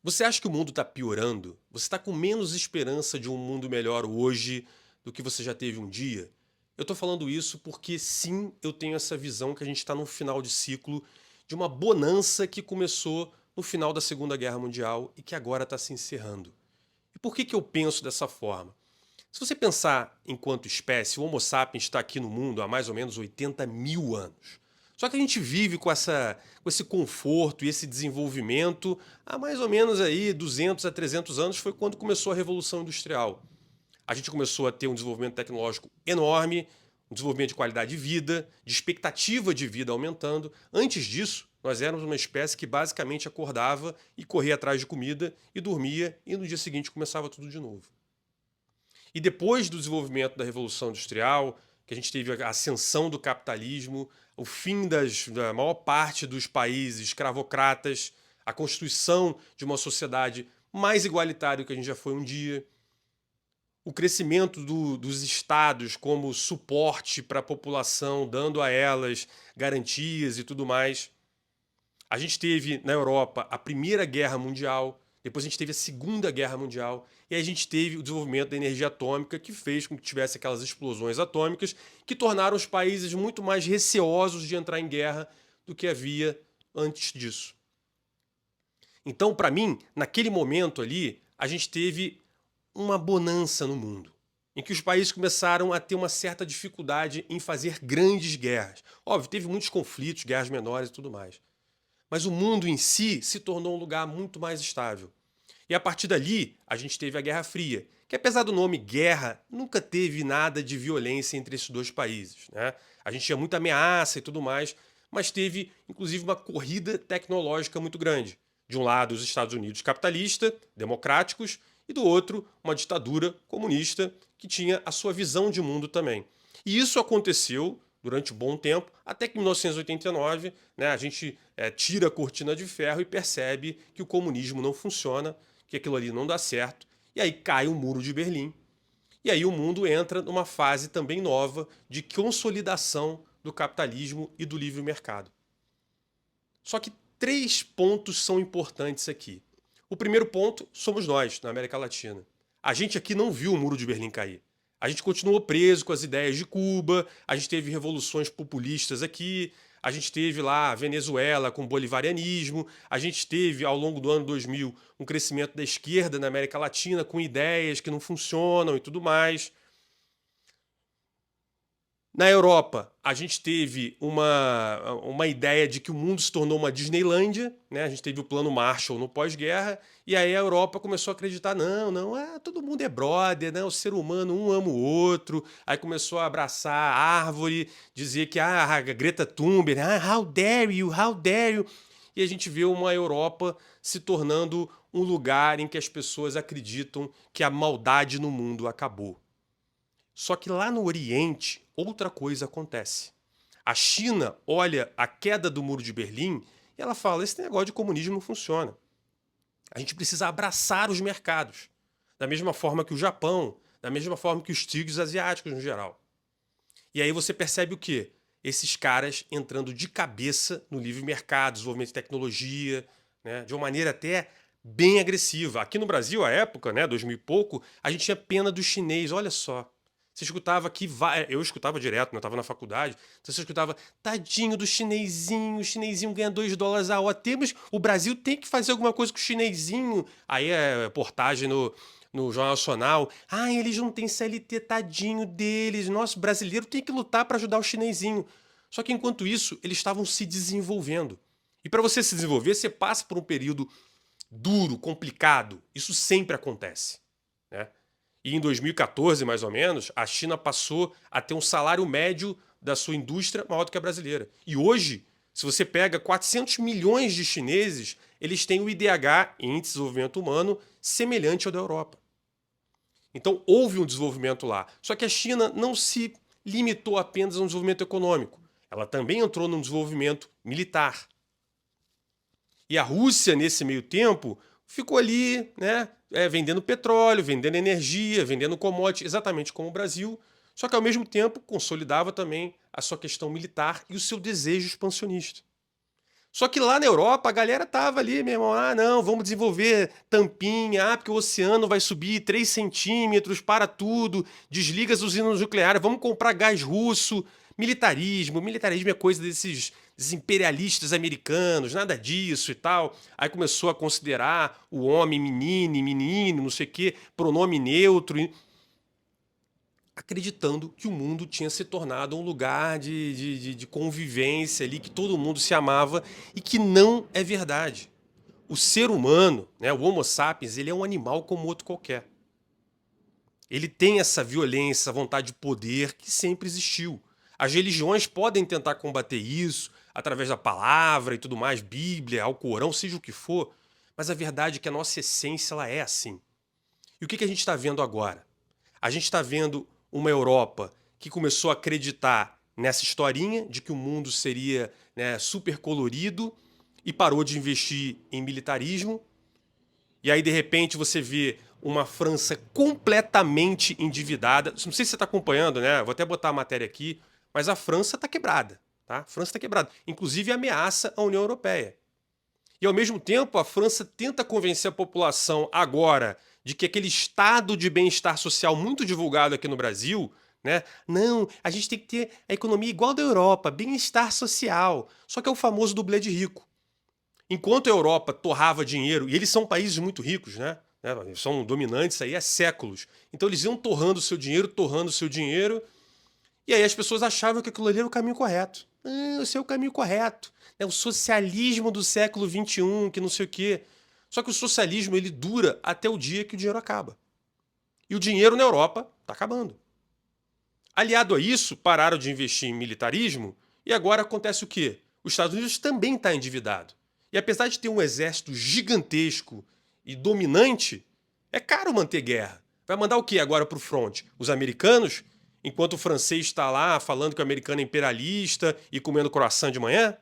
Você acha que o mundo está piorando? Você está com menos esperança de um mundo melhor hoje do que você já teve um dia? Eu estou falando isso porque sim, eu tenho essa visão que a gente está no final de ciclo de uma bonança que começou no final da Segunda Guerra Mundial e que agora está se encerrando. E por que eu penso dessa forma? Se você pensar enquanto espécie, o Homo sapiens está aqui no mundo há mais ou menos 80 mil anos. Só que a gente vive com esse conforto e esse desenvolvimento há mais ou menos aí 200 a 300 anos, foi quando começou a Revolução Industrial. A gente começou a ter um desenvolvimento tecnológico enorme, um desenvolvimento de qualidade de vida, de expectativa de vida aumentando. Antes disso, nós éramos uma espécie que basicamente acordava e corria atrás de comida e dormia, e no dia seguinte começava tudo de novo. E depois do desenvolvimento da Revolução Industrial, que a gente teve a ascensão do capitalismo, o fim da maior parte dos países escravocratas, a constituição de uma sociedade mais igualitária do que a gente já foi um dia, o crescimento dos estados como suporte para a população, dando a elas garantias e tudo mais. A gente teve na Europa a Primeira Guerra Mundial, depois a gente teve a Segunda Guerra Mundial, e aí a gente teve o desenvolvimento da energia atômica, que fez com que tivesse aquelas explosões atômicas, que tornaram os países muito mais receosos de entrar em guerra do que havia antes disso. Então, para mim, naquele momento ali, a gente teve uma bonança no mundo, em que os países começaram a ter uma certa dificuldade em fazer grandes guerras. Óbvio, teve muitos conflitos, guerras menores e tudo mais. Mas o mundo em si se tornou um lugar muito mais estável. E a partir dali, a gente teve a Guerra Fria, que apesar do nome guerra, nunca teve nada de violência entre esses dois países, né? A gente tinha muita ameaça e tudo mais, mas teve inclusive uma corrida tecnológica muito grande. De um lado, os Estados Unidos capitalista, democráticos, e do outro, uma ditadura comunista que tinha a sua visão de mundo também. E isso aconteceu durante um bom tempo, até que em 1989, né, a gente tira a cortina de ferro e percebe que o comunismo não funciona, que aquilo ali não dá certo, e aí cai o muro de Berlim. E aí o mundo entra numa fase também nova de consolidação do capitalismo e do livre mercado. Só que três pontos são importantes aqui. O primeiro ponto somos nós, na América Latina. A gente aqui não viu o muro de Berlim cair. A gente continuou preso com as ideias de Cuba, a gente teve revoluções populistas aqui, a gente teve lá a Venezuela com o bolivarianismo, a gente teve ao longo do ano 2000 um crescimento da esquerda na América Latina com ideias que não funcionam e tudo mais. Na Europa, a gente teve uma ideia de que o mundo se tornou uma Disneylândia, né? A gente teve o plano Marshall no pós-guerra, e aí a Europa começou a acreditar, não, não, todo mundo é brother, né? O ser humano um ama o outro, aí começou a abraçar a árvore, dizer que a Greta Thunberg, how dare you, e a gente vê uma Europa se tornando um lugar em que as pessoas acreditam que a maldade no mundo acabou. Só que lá no Oriente, outra coisa acontece. A China olha a queda do Muro de Berlim e ela fala: esse negócio de comunismo não funciona. A gente precisa abraçar os mercados. Da mesma forma que o Japão, da mesma forma que os tigres asiáticos no geral. E aí você percebe o quê? Esses caras entrando de cabeça no livre mercado, desenvolvimento de tecnologia, né, de uma maneira até bem agressiva. Aqui no Brasil, à época, né, 2000 e pouco, a gente tinha pena do chinês, olha só. Você escutava aqui, eu escutava direto, né, eu estava na faculdade, então você escutava, tadinho do chinesinho, o chinesinho ganha US$ 2 a hora, o Brasil tem que fazer alguma coisa com o chinesinho. Aí é portagem no Jornal Nacional. Ah, eles não têm CLT, tadinho deles. Nosso brasileiro tem que lutar para ajudar o chinesinho. Só que enquanto isso, eles estavam se desenvolvendo. E para você se desenvolver, você passa por um período duro, complicado. Isso sempre acontece, né? E em 2014, mais ou menos, a China passou a ter um salário médio da sua indústria maior do que a brasileira. E hoje, se você pega 400 milhões de chineses, eles têm o IDH, Índice de Desenvolvimento Humano, semelhante ao da Europa. Então houve um desenvolvimento lá. Só que a China não se limitou apenas a um desenvolvimento econômico. Ela também entrou num desenvolvimento militar. E a Rússia, nesse meio tempo, ficou ali, né, vendendo petróleo, vendendo energia, vendendo commodity, exatamente como o Brasil, só que ao mesmo tempo consolidava também a sua questão militar e o seu desejo expansionista. Só que lá na Europa a galera tava ali, meu irmão, ah não, vamos desenvolver tampinha, porque o oceano vai subir 3 centímetros, para tudo, desliga as usinas nucleares, vamos comprar gás russo, militarismo é coisa desses imperialistas americanos, nada disso e tal. Aí começou a considerar o homem menino, não sei o quê, pronome neutro, acreditando que o mundo tinha se tornado um lugar de convivência ali, que todo mundo se amava, e que não é verdade. O ser humano, né, o Homo sapiens, ele é um animal como outro qualquer. Ele tem essa violência, essa vontade de poder que sempre existiu. As religiões podem tentar combater isso através da palavra e tudo mais, Bíblia, Alcorão, seja o que for, mas a verdade é que a nossa essência ela é assim. E o que a gente está vendo agora? A gente está vendo uma Europa que começou a acreditar nessa historinha de que o mundo seria, né, super colorido e parou de investir em militarismo. E aí, de repente, você vê uma França completamente endividada. Não sei se você está acompanhando, né? Vou até botar a matéria aqui, mas a França está quebrada. Tá? A França está quebrada. Inclusive ameaça a União Europeia. E, ao mesmo tempo, a França tenta convencer a população agora de que aquele estado de bem-estar social muito divulgado aqui no Brasil, né? Não, a gente tem que ter a economia igual da Europa, bem-estar social. Só que é o famoso dublê de rico. Enquanto a Europa torrava dinheiro, e eles são países muito ricos, né? Eles são dominantes aí há séculos. Então eles iam torrando o seu dinheiro, e aí as pessoas achavam que aquilo ali era o caminho correto. Esse é o caminho correto. É o socialismo do século XXI, que não sei o quê. Só que o socialismo ele dura até o dia que o dinheiro acaba. E o dinheiro na Europa está acabando. Aliado a isso, pararam de investir em militarismo e agora acontece o quê? Os Estados Unidos também está endividado. E apesar de ter um exército gigantesco e dominante, é caro manter guerra. Vai mandar o quê agora para o front? Os americanos? Enquanto o francês está lá falando que o americano é imperialista e comendo croissant de manhã?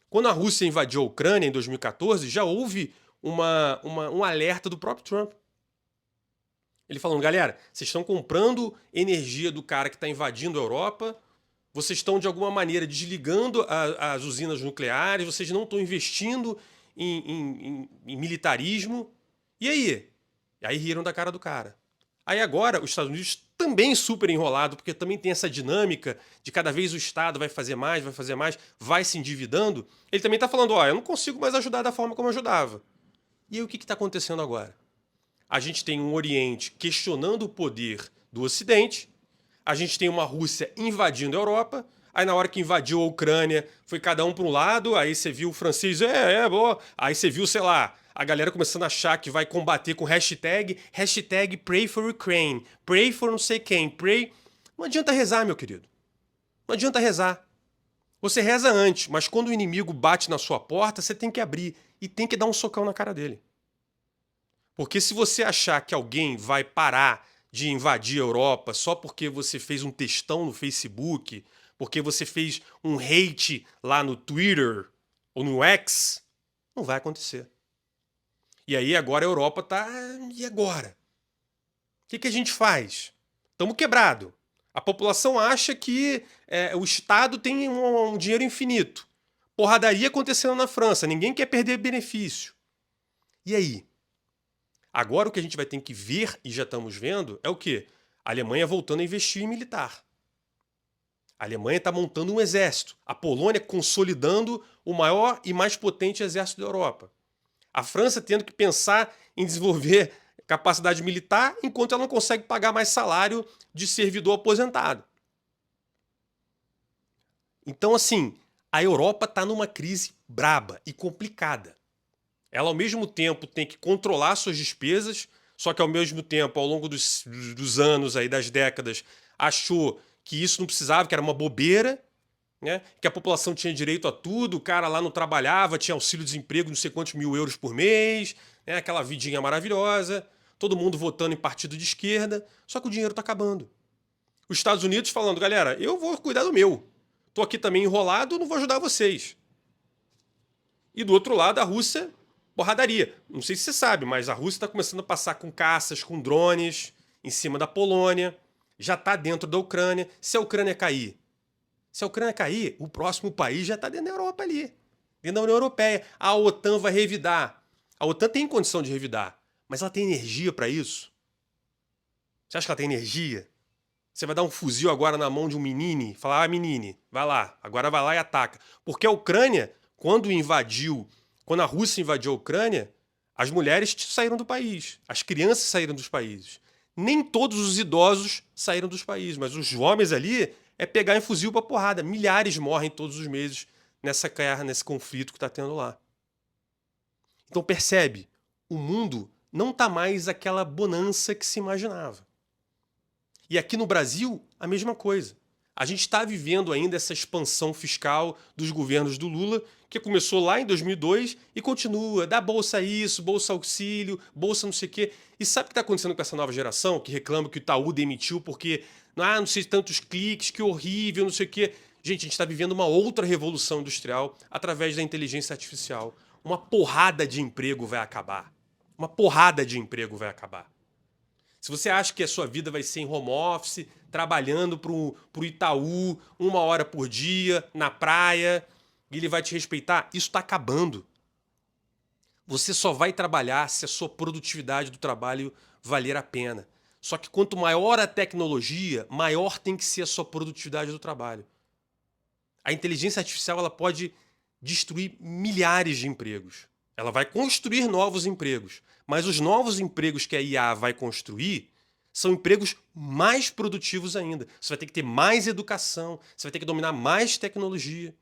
Quando a Rússia invadiu a Ucrânia em 2014, já houve um alerta do próprio Trump. Ele falando, galera, vocês estão comprando energia do cara que está invadindo a Europa, vocês estão de alguma maneira desligando as usinas nucleares, vocês não estão investindo em militarismo. E aí? E aí riram da cara do cara. Aí agora os Estados Unidos também super enrolado, porque também tem essa dinâmica de cada vez o Estado vai fazer mais, vai se endividando. Ele também está falando, ó, eu não consigo mais ajudar da forma como eu ajudava. E aí o que está acontecendo agora? A gente tem um Oriente questionando o poder do Ocidente, a gente tem uma Rússia invadindo a Europa, aí na hora que invadiu a Ucrânia, foi cada um para um lado, aí você viu o francês, boa, aí você viu, sei lá, a galera começando a achar que vai combater com hashtag pray for Ukraine, pray for não sei quem, pray... Não adianta rezar, meu querido. Não adianta rezar. Você reza antes, mas quando o inimigo bate na sua porta, você tem que abrir e tem que dar um socão na cara dele. Porque se você achar que alguém vai parar de invadir a Europa só porque você fez um textão no Facebook, porque você fez um hate lá no Twitter ou no X, não vai acontecer. E aí agora a Europa tá... E agora? O que a gente faz? Estamos quebrados. A população acha que o Estado tem um dinheiro infinito. Porradaria acontecendo na França, ninguém quer perder benefício. E aí? Agora o que a gente vai ter que ver, e já estamos vendo, é o quê? A Alemanha voltando a investir em militar. A Alemanha está montando um exército. A Polônia consolidando o maior e mais potente exército da Europa. A França tendo que pensar em desenvolver capacidade militar enquanto ela não consegue pagar mais salário de servidor aposentado. Então, assim, a Europa está numa crise braba e complicada. Ela, ao mesmo tempo, tem que controlar suas despesas, só que, ao mesmo tempo, ao longo dos anos, aí, das décadas, achou que isso não precisava, que era uma bobeira, né? Que a população tinha direito a tudo, o cara lá não trabalhava, tinha auxílio-desemprego, não sei quantos mil euros por mês, né? Aquela vidinha maravilhosa, todo mundo votando em partido de esquerda, só que o dinheiro está acabando. Os Estados Unidos falando, galera, eu vou cuidar do meu. Estou aqui também enrolado, não vou ajudar vocês. E do outro lado, a Rússia... porradaria. Não sei se você sabe, mas a Rússia está começando a passar com caças, com drones, em cima da Polônia, já está dentro da Ucrânia. Se a Ucrânia cair, o próximo país já está dentro da Europa ali. dentro da União Europeia. A OTAN vai revidar. A OTAN tem condição de revidar, mas ela tem energia para isso? Você acha que ela tem energia? Você vai dar um fuzil agora na mão de um menino e falar, menine, vai lá, agora vai lá e ataca. Porque a Ucrânia, quando a Rússia invadiu a Ucrânia, as mulheres saíram do país, as crianças saíram dos países. Nem todos os idosos saíram dos países, mas os homens ali é pegar em fuzil pra porrada. Milhares morrem todos os meses nessa guerra, nesse conflito que está tendo lá. Então percebe, o mundo não está mais aquela bonança que se imaginava. E aqui no Brasil, a mesma coisa. A gente está vivendo ainda essa expansão fiscal dos governos do Lula, que começou lá em 2002 e continua. Dá bolsa isso, bolsa auxílio, bolsa não sei o quê. E sabe o que está acontecendo com essa nova geração, que reclama que o Itaú demitiu porque não sei tantos cliques, que horrível, não sei o quê. Gente, a gente está vivendo uma outra revolução industrial através da inteligência artificial. Uma porrada de emprego vai acabar. Uma porrada de emprego vai acabar. Se você acha que a sua vida vai ser em home office, trabalhando pro Itaú, 1 hora por dia, na praia, e ele vai te respeitar, isso está acabando. Você só vai trabalhar se a sua produtividade do trabalho valer a pena. Só que quanto maior a tecnologia, maior tem que ser a sua produtividade do trabalho. A inteligência artificial ela pode destruir milhares de empregos. Ela vai construir novos empregos. Mas os novos empregos que a IA vai construir são empregos mais produtivos ainda. Você vai ter que ter mais educação, você vai ter que dominar mais tecnologia.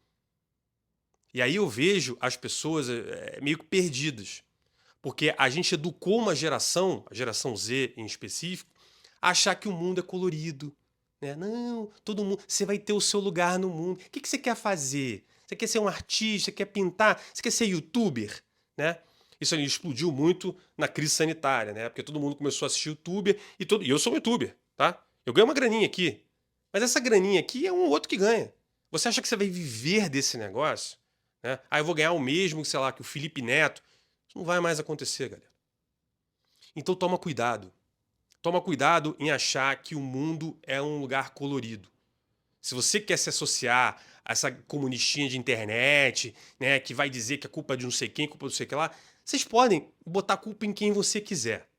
E aí eu vejo as pessoas meio que perdidas. Porque a gente educou uma geração, a geração Z em específico, a achar que o mundo é colorido. Né? Não, todo mundo, você vai ter o seu lugar no mundo. O que você quer fazer? Você quer ser um artista, quer pintar, você quer ser youtuber? Né? Isso ali explodiu muito na crise sanitária, né? Porque todo mundo começou a assistir youtuber e eu sou um youtuber, tá? Eu ganho uma graninha aqui. Mas essa graninha aqui é um outro que ganha. Você acha que você vai viver desse negócio? Né? Eu vou ganhar o mesmo, sei lá, que o Felipe Neto. Isso não vai mais acontecer, galera. Então toma cuidado. Toma cuidado em achar que o mundo é um lugar colorido. Se você quer se associar a essa comunistinha de internet, né, que vai dizer que a culpa é de não sei quem, culpa de não sei o que lá, vocês podem botar a culpa em quem você quiser.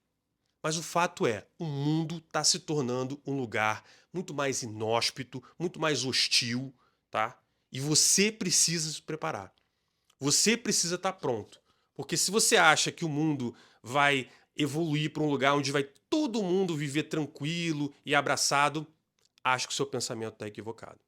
Mas o fato é, o mundo está se tornando um lugar muito mais inóspito, muito mais hostil, tá? E você precisa se preparar. Você precisa estar pronto. Porque se você acha que o mundo vai evoluir para um lugar onde vai todo mundo viver tranquilo e abraçado, acho que o seu pensamento está equivocado.